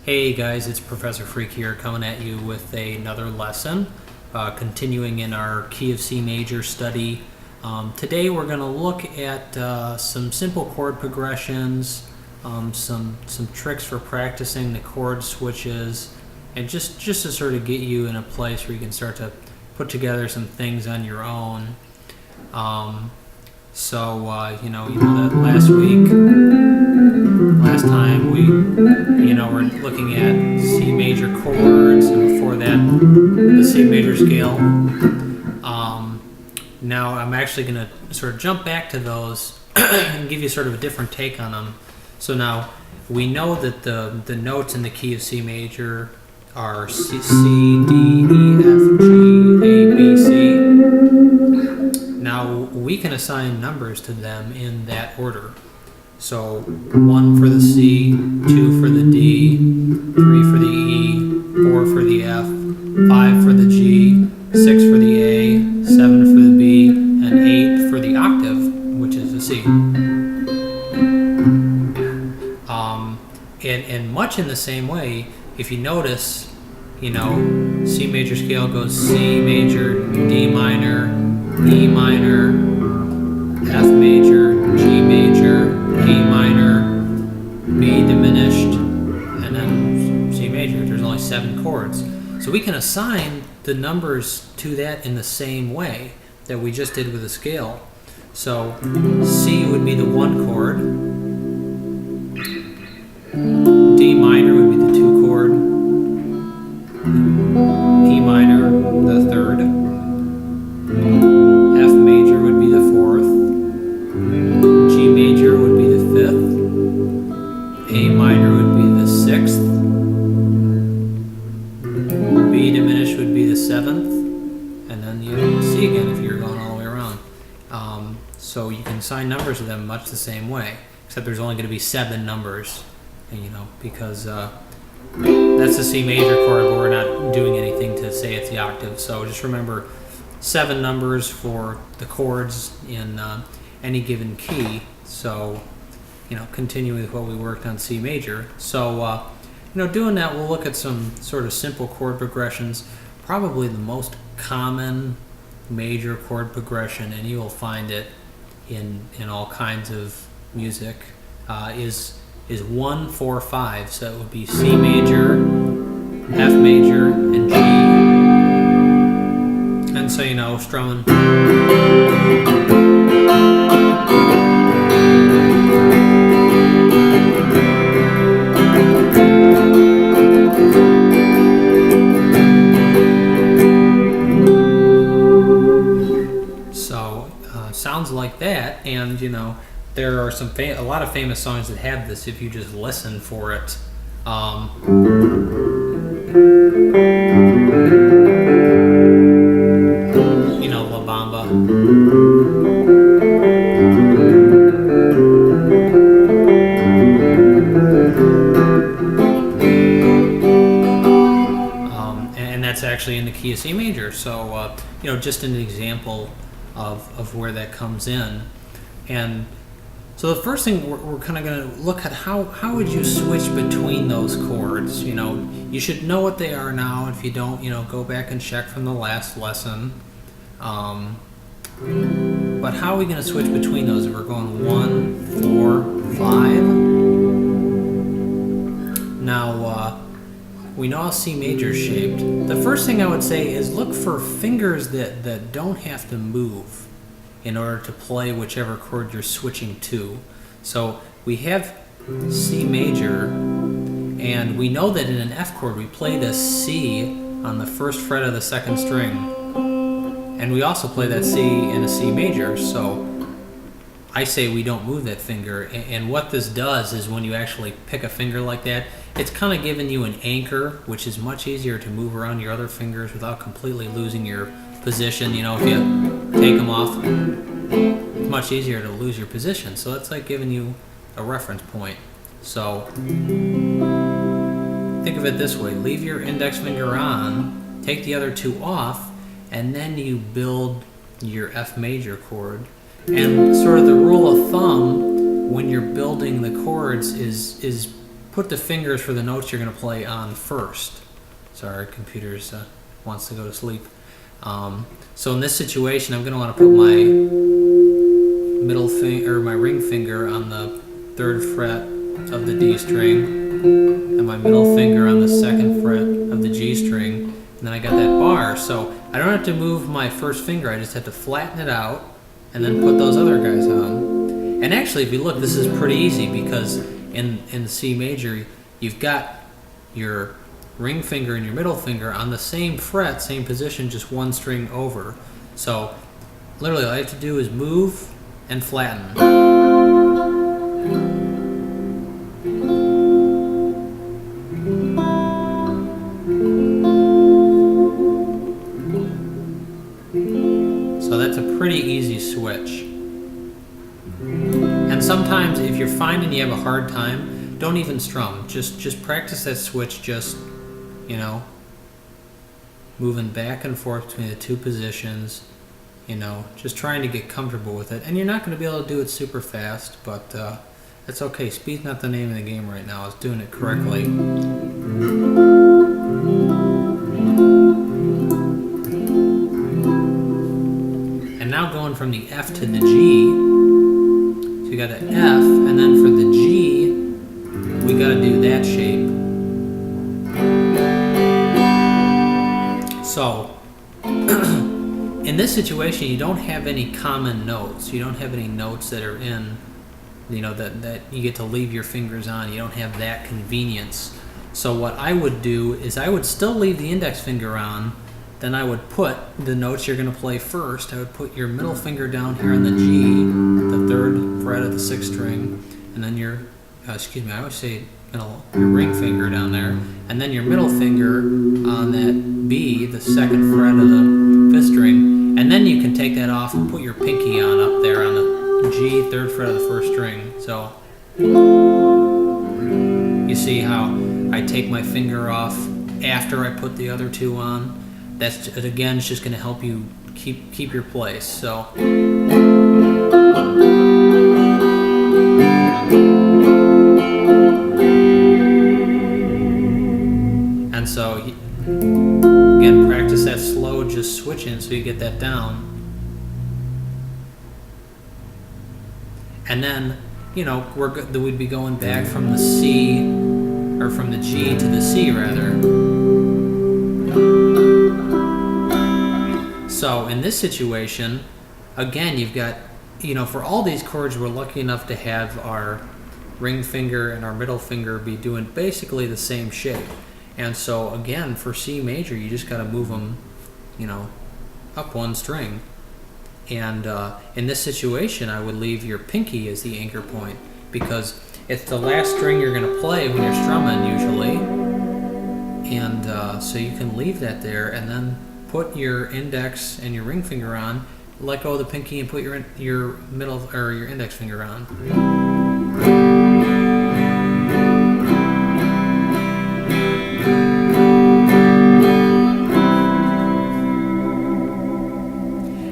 Hey guys, it's Professor Freak here coming at you with another lesson, continuing in our key of C major study. Today we're going to look at some simple chord progressions, some tricks for practicing the chord switches, and just to sort of get you in a place where you can start to put together some things on your own. You know that last time we we're looking at C major chords, and before that the C major scale. Now I'm actually going to sort of jump back to those and give you sort of a different take on them. So now we know that the notes in the key of C major are C, D, E, F, G, A, B, C. Now we can assign numbers to them in that order. So 1 for the C, 2 for the D, 3 for the E, 4 for the F, 5 for the G, 6 for the A, 7 for the B, and 8 for the octave, which is the C. And much in the same way, if you notice, C major scale goes C major, D minor, E minor, F major, G major, A minor, B diminished, and then C major. There's only 7 chords. So we can assign the numbers to that in the same way that we just did with the scale. So C would be the 1 chord, D minor would be the 2 chord, E minor the 3rd, F major would be the 4th, G major would be the 5th, A minor would be the 6th, B diminished would be the 7th, and then C again if you're going all the way around. So you can assign numbers to them much the same way, except there's only going to be 7 numbers, because that's the C major chord, but we're not doing anything to say it's the octave. So just remember 7 numbers for the chords in any given key. So, continuing with what we worked on C major. So, doing that, we'll look at some sort of simple chord progressions. Probably the most common major chord progression, and you will find it in all kinds of music, is 1, 4, 5. So it would be C major, F major, and G. And so, strumming. Sounds like that, and there are a lot of famous songs that have this if you just listen for it. La Bamba. And that's actually in the key of C major. So, just an example of where that comes in. And so the first thing we're kind of going to look at how would you switch between those chords. You should know what they are now. If you don't, go back and check from the last lesson. But how are we going to switch between those if we're going 1, 4, 5? Now we know how C major is shaped. The first thing I would say is look for fingers that don't have to move in order to play whichever chord you're switching to. So we have C major, and we know that in an F chord we play the C on the 1st fret of the 2nd string, and we also play that C in a C major. So I say we don't move that finger, and what this does is when you actually pick a finger like that, it's kind of giving you an anchor, which is much easier to move around your other fingers without completely losing your position. If you take them off, it's much easier to lose your position. So it's like giving you a reference point. So think of it this way: leave your index finger on, take the other 2 off, and then you build your F major chord. And sort of the rule of thumb when you're building the chords is put the fingers for the notes you're going to play on first. Sorry, computer's wants to go to sleep. So in this situation, I'm going to want to put my middle finger or my ring finger on the 3rd fret of the D string, and my middle finger on the 2nd fret of the G string, and then I got that bar. So I don't have to move my first finger, I just have to flatten it out and then put those other guys on. And actually, if you look, this is pretty easy, because in C major, you've got your ring finger and your middle finger on the same fret, same position, just one string over. So literally all I have to do is move and flatten. So that's a pretty easy switch. And sometimes if you're finding you have a hard time, don't even strum. Just practice that switch, just, you know, moving back and forth between the two positions, you know, just trying to get comfortable with it. And you're not going to be able to do it super fast, but that's okay. Speed's not the name of the game right now. It's doing it correctly. And now going from the F to the G, so you got an F, and then for the G, we got to do that shape. So, in this situation, you don't have any common notes. You don't have any notes that are in, you know, that you get to leave your fingers on. You don't have that convenience. So what I would do is I would still leave the index finger on, then I would put the notes you're going to play first. I would put your middle finger down here on the G, the 3rd fret of the 6th string, and then your, excuse me, I always say your ring finger down there, and then your middle finger on that B, the 2nd fret of the 5th string, and then you can take that off and put your pinky on up there on the G, 3rd fret of the 1st string. So you see how I take my finger off after I put the other two on. That's, again, it's just going to help you keep your place. So. And so, again, practice that slow, just switching so you get that down. And then, you know, we'd be going back from the C, or from the G to the C, rather. So in this situation, again, you've got, you know, for all these chords, we're lucky enough to have our ring finger and our middle finger be doing basically the same shape. And so again, for C major, you just got to move them, you know, up one string. And in this situation, I would leave your pinky as the anchor point, because it's the last string you're going to play when you're strumming usually. And so you can leave that there and then put your index and your ring finger on, let go of the pinky and put your middle or your index finger on.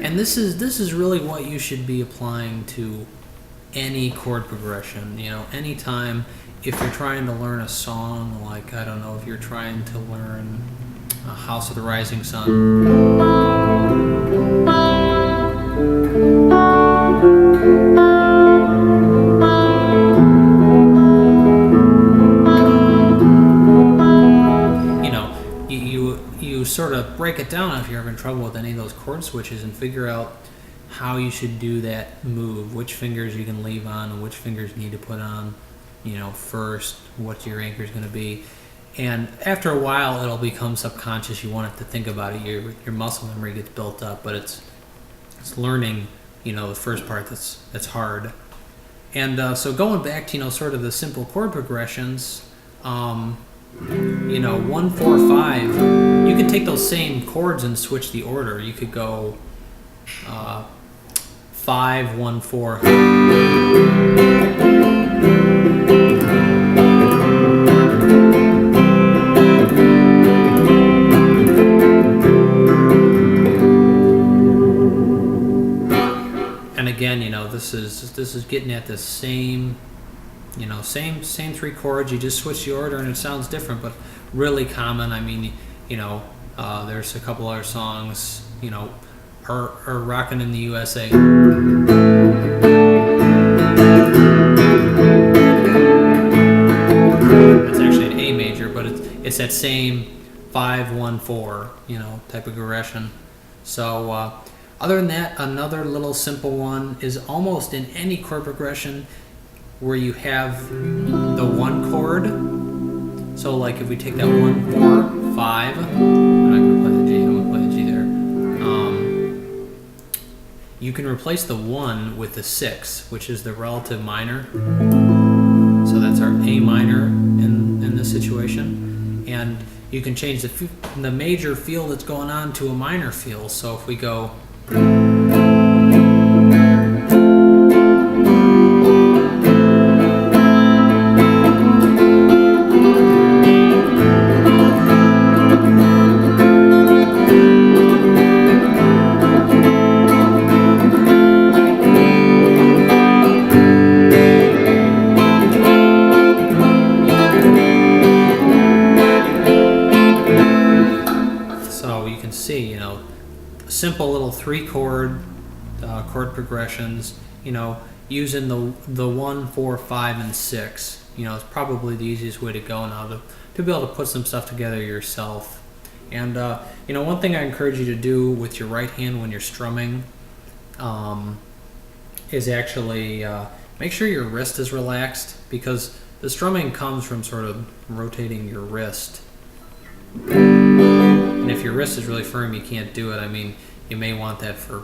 And this is really what you should be applying to any chord progression. You know, anytime if you're trying to learn a song, like, I don't know, if you're trying to learn House of the Rising Sun. You know, you sort of break it down if you're having trouble with any of those chord switches and figure out how you should do that move, which fingers you can leave on and which fingers you need to put on, you know, first, what your anchor is going to be. And after a while, it'll become subconscious. You won't have to think about it. Your muscle memory gets built up, but it's learning, you know, the first part that's hard. And so going back to, you know, sort of the simple chord progressions, you know, 1, 4, 5. You can take those same chords and switch the order. You could go 5, 1, 4. And again, you know, this is getting at the same same 3 chords. You just switch the order and it sounds different, but really common. I mean, there's a couple other songs, are Rockin' in the USA. That's actually an A major, but it's that same 5-1-4, type of progression. So other than that, another little simple one is almost in any chord progression where you have the 1 chord. So like if we take that 1, 4, 5, I'm not going to play the G, I'm going to play the G there. You can replace the 1 with the 6, which is the relative minor. So that's our A minor in this situation. And you can change the major feel that's going on to a minor feel. So if we go... see, simple little 3 chord progressions, using the 1, 4, 5, and 6, is probably the easiest way to go now to be able to put some stuff together yourself. And, one thing I encourage you to do with your right hand when you're strumming is actually make sure your wrist is relaxed, because the strumming comes from sort of rotating your wrist. And if your wrist is really firm, you can't do it. I mean, you may want that for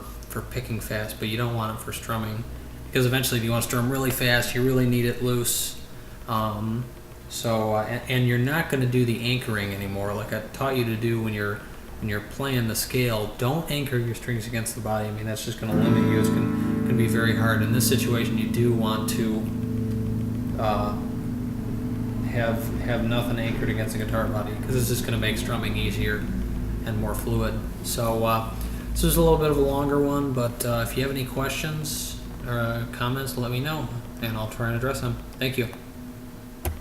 picking fast, but you don't want it for strumming, because eventually if you want to strum really fast, you really need it loose. And you're not going to do the anchoring anymore like I taught you to do when you're playing the scale. Don't anchor your strings against the body. I mean, that's just going to limit you. It's going to be very hard. In this situation, you do want to have nothing anchored against the guitar body, because it's just going to make strumming easier and more fluid. So this is a little bit of a longer one, but if you have any questions or comments, let me know, and I'll try and address them. Thank you.